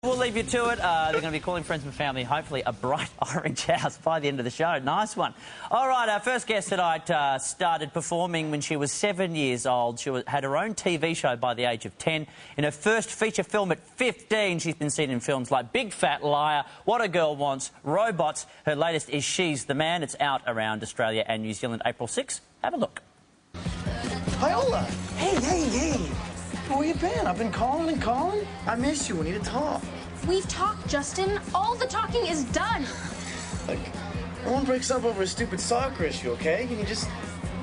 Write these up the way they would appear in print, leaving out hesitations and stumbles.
We'll leave you to it. They're going to be calling friends and family, hopefully a bright orange house by the end of the show. Nice one. All right, our first guest tonight started performing when she was 7 years old. She had her own TV show by the age of 10. In her first feature film at 15, she's been seen in films like Big Fat Liar, What a Girl Wants, Robots. Her latest is She's the Man. It's out around Australia and New Zealand April 6. Have a look. Viola! Hey. Where you been? I've been calling and calling. I miss you. We need to talk. We've talked, Justin. All the talking is done. Look, no one breaks up over a stupid soccer issue, okay? Can you just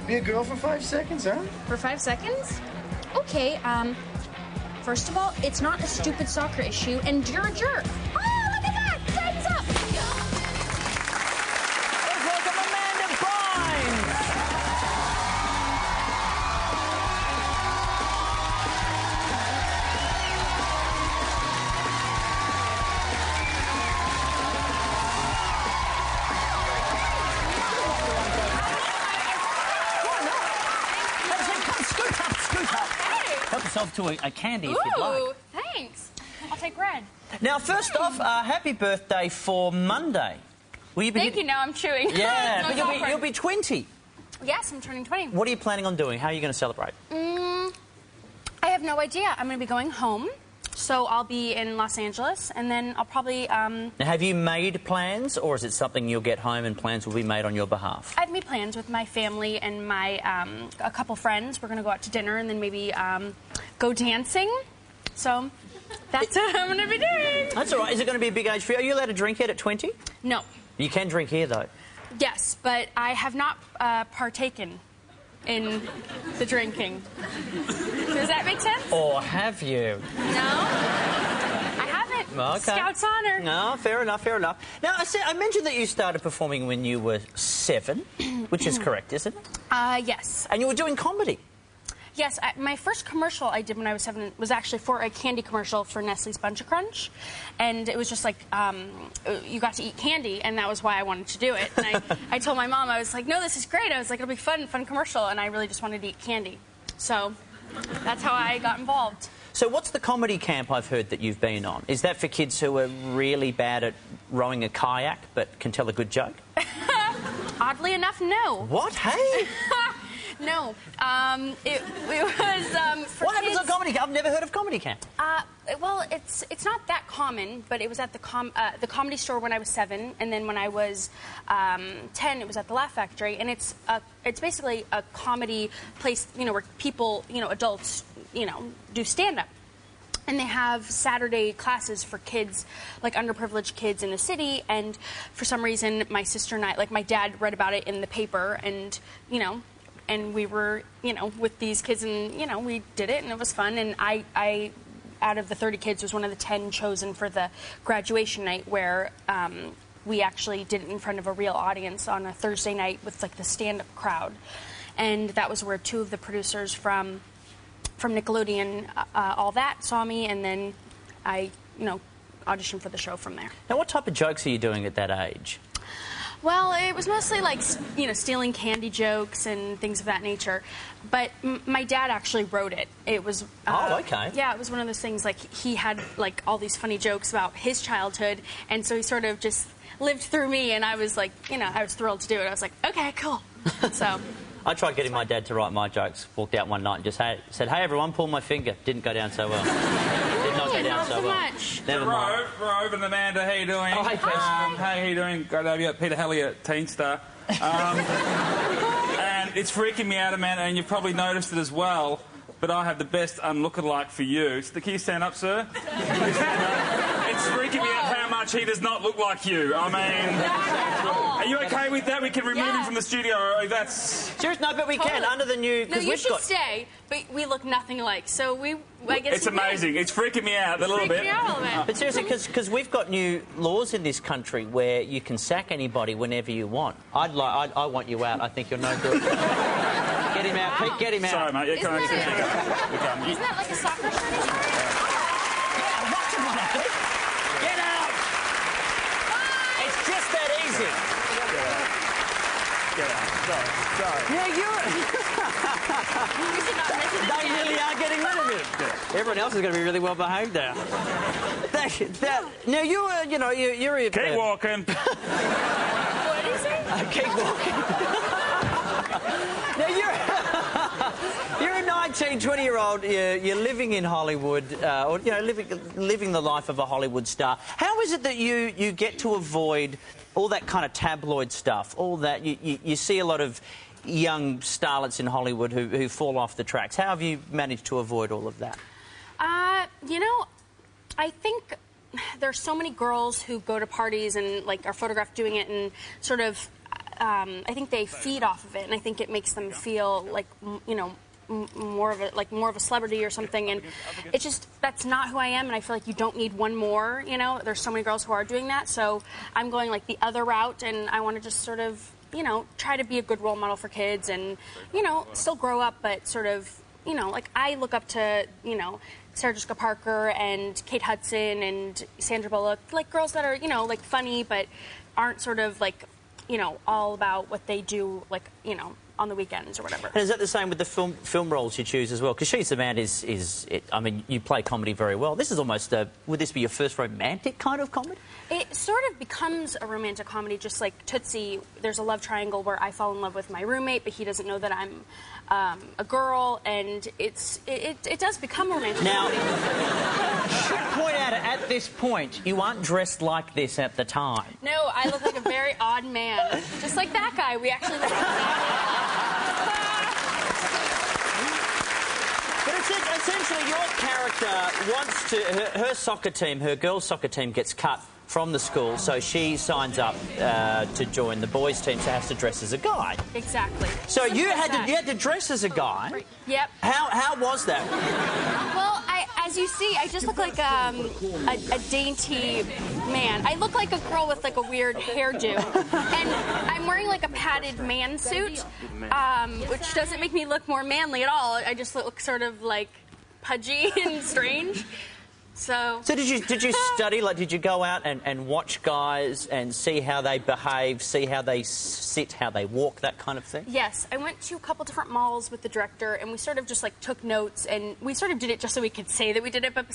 be a girl for 5 seconds, huh? For 5 seconds? Okay, first of all, it's not a stupid soccer issue, and you're a jerk. Oh, look at that! Time's up! Let's welcome Amanda Bynes! Help yourself to a candy if you'd like. Ooh, thanks. I'll take red. Now, first off, happy birthday for Monday. Will you be... Thank you. Now I'm chewing. Yeah, No, but it's awkward. you'll be 20. Yes, I'm turning 20. What are you planning on doing? How are you going to celebrate? I have no idea. I'm going to be going home, so I'll be in Los Angeles, and then I'll probably... Now, have you made plans, or is it something you'll get home and plans will be made on your behalf? I've made plans with my family and my a couple friends. We're going to go out to dinner and then maybe go dancing. So that's what I'm going to be doing. That's all right. Is it going to be a big age for you? Are you allowed to drink yet at 20? No. You can drink here, though. Yes, but I have not partaken in the drinking. Does that make sense? Or have you? No. I haven't. Okay. Scout's honor. No, fair enough. Now, I mentioned that you started performing when you were 7, which is correct, isn't it? Yes. And you were doing comedy. Yes, my first commercial I did when I was 7 was actually for a candy commercial for Nestle's Bunch of Crunch. And it was just like, you got to eat candy, and that was why I wanted to do it. And I told my mom, I was like, no, this is great. I was like, it'll be fun commercial. And I really just wanted to eat candy. So that's how I got involved. So what's the comedy camp I've heard that you've been on? Is that for kids who are really bad at rowing a kayak but can tell a good joke? Oddly enough, no. What? Hey? No. It was for What happens kids... on comedy camp? I've never heard of comedy camp. Well, it's not that common, but it was at the Comedy Store when I was 7, and then when I was 10, it was at the Laugh Factory, and it's basically a comedy place, where people, adults, do stand-up. And they have Saturday classes for kids, like underprivileged kids in the city, and for some reason, my sister and I, like my dad read about it in the paper, and, and we were, with these kids, and, we did it, and it was fun. And I out of the 30 kids, was one of the 10 chosen for the graduation night where we actually did it in front of a real audience on a Thursday night with, like, the stand-up crowd. And that was where 2 of the producers from Nickelodeon, All That, saw me, and then I, auditioned for the show from there. Now, what type of jokes are you doing at that age? Well, it was mostly like, stealing candy jokes and things of that nature. But my dad actually wrote it. It was... oh, okay. Yeah, it was one of those things, like, he had, like, all these funny jokes about his childhood, and so he sort of just lived through me, and I was like, I was thrilled to do it. I was like, okay, cool. So... I tried getting my dad to write my jokes, walked out one night and just said, hey, everyone, pull my finger. Didn't go down so well. Did not go down not so so well. much. Never mind. Rove and Amanda, how you doing? Oh, hey, Pete. Hey, how you doing? Great to have you. Peter Halley at Teen Star. And it's freaking me out, Amanda, and you've probably noticed it as well, but I have the best unlookalike for you. So, can you stand up, sir? Please stand up. It's freaking me out how much he does not look like you. I mean, are you okay with that? We can remove him from the studio. That's... Serious? No, but we can, under the new... No, you should stay, but we look nothing alike, so I guess it's amazing. It's freaking me out a little bit. Me out a little bit. But seriously, because we've got new laws in this country where you can sack anybody whenever you want. I want you out. I think you're no good. Get him out, Pete. Get him out. Sorry, mate. Isn't that like a soccer shirt he's wearing? Yeah, watch him on it. Get out. It's just that easy. Get out. Sorry. Yeah, you're... should not mention it They again. really are getting rid of it. Everyone else is going to be really well behaved there. Now you're Keep walking. What did he say? Keep walking. Now you're a 19, 20-year-old. You're living in Hollywood, or living the life of a Hollywood star. How is it that you get to avoid all that kind of tabloid stuff? All that you see a lot of young starlets in Hollywood who fall off the tracks. How have you managed to avoid all of that? I think there's so many girls who go to parties and are photographed doing it, and sort of, I think they feed off of it, and I think it makes them feel like, more of a celebrity or something, and it's just, that's not who I am, and I feel like you don't need one more. There's so many girls who are doing that, so I'm going the other route, and I want to just sort of, try to be a good role model for kids, and still grow up, but sort of, I look up to, Sarah Jessica Parker and Kate Hudson and Sandra Bullock, girls that are, funny, but aren't sort of, all about what they do, on the weekends or whatever. And is that the same with the film roles you choose as well? Because She's the Man I mean, you play comedy very well. This is almost would this be your first romantic kind of comedy? It sort of becomes a romantic comedy, just like Tootsie. There's a love triangle where I fall in love with my roommate, but he doesn't know that I'm a girl, and it does become a romantic comedy. Now, should point out at this point, you aren't dressed like this at the time. No, I look like a very odd man, just like that guy. We actually look like But essentially, your character wants to... Her soccer team, her girls' soccer team, gets cut from the school, so she signs up to join the boys' team, so has to dress as a guy. Exactly. So you had to dress as a guy. Yep. How was that? Well, as you see, I just look like a dainty man. I look like a girl with a weird hairdo, and I'm wearing a padded man suit, which doesn't make me look more manly at all. I just look sort of pudgy and strange. So did you study? Did you go out and watch guys and see how they behave, see how they sit, how they walk, that kind of thing? Yes, I went to a couple different malls with the director, and we sort of just took notes, and we sort of did it just so we could say that we did it. But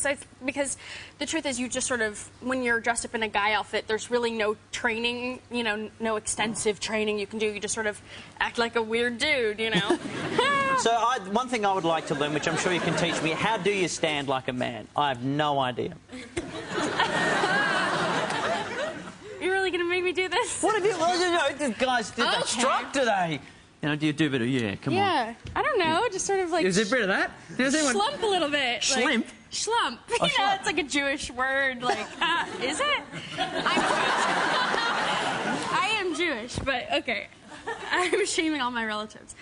because the truth is, you just sort of, when you're dressed up in a guy outfit, there's really no training, no extensive training you can do. You just sort of act like a weird dude, So one thing I would like to learn, which I'm sure you can teach me, how do you stand like a man? I have no idea. You're really going to make me do this? What have you... Well, the guys did that struck today. Do you do a bit of... Come on. Yeah, I don't know, just sort of Is there a bit of that? Slump a little bit. Schlimp? Schlump. Schlump. It's like a Jewish word, is it? I'm Jewish. I am Jewish, but okay. I'm shaming all my relatives.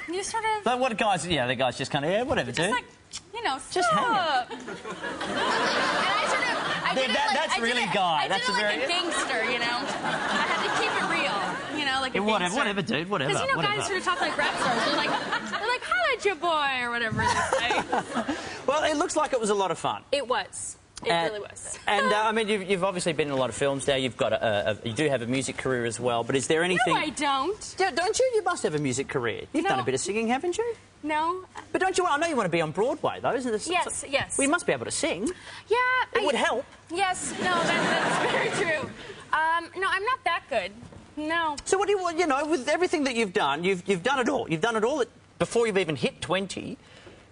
You sort of... But what guys... Yeah, the guys just kind of... Yeah, whatever, dude. Just hang stop. And I sort of... I did that's really guy. I did it like a gangster, I had to keep it real, like a gangster. Whatever, dude, whatever. Because, guys sort of talk like rap stars. They're like, holla at your boy, or whatever they say. Well, it looks like it was a lot of fun. It was. It really was. And, I mean, you've obviously been in a lot of films now. You've got you do have a music career as well, but is there anything... No, I don't. Yeah, don't you? You must have a music career. You've done a bit of singing, haven't you? No. But don't you... I know you want to be on Broadway, though, isn't it? Yes, yes. Well, you must be able to sing. Yeah. It would help. Yes. No, that's very true. No, I'm not that good. No. So what do you... with everything that you've done, you've done it all. You've done it all before you've even hit 20.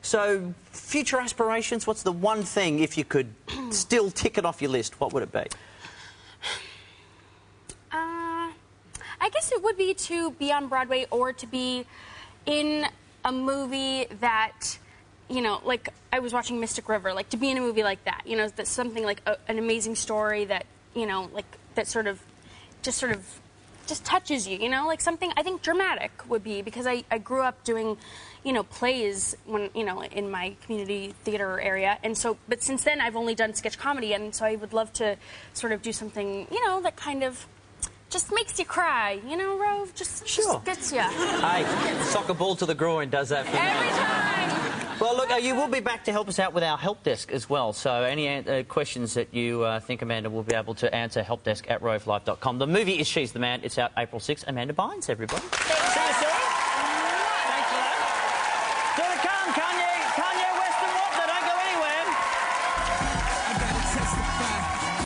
So, future aspirations, what's the one thing, if you could still tick it off your list, what would it be? I guess it would be to be on Broadway or to be in a movie that, I was watching Mystic River, to be in a movie like that, that's something an amazing story that, that sort of just touches you, something I think dramatic would be, because I grew up doing, plays when, in my community theater area, and so, but since then I've only done sketch comedy, and so I would love to sort of do something, that kind of just makes you cry, Rove, just gets you. Hey, soccer ball to the groin does that for me. Every time. Well, look, you will be back to help us out with our help desk as well. So any questions that you think Amanda will be able to answer, helpdesk@rovelive.com. The movie is She's the Man. It's out April 6th. Amanda Bynes, everybody.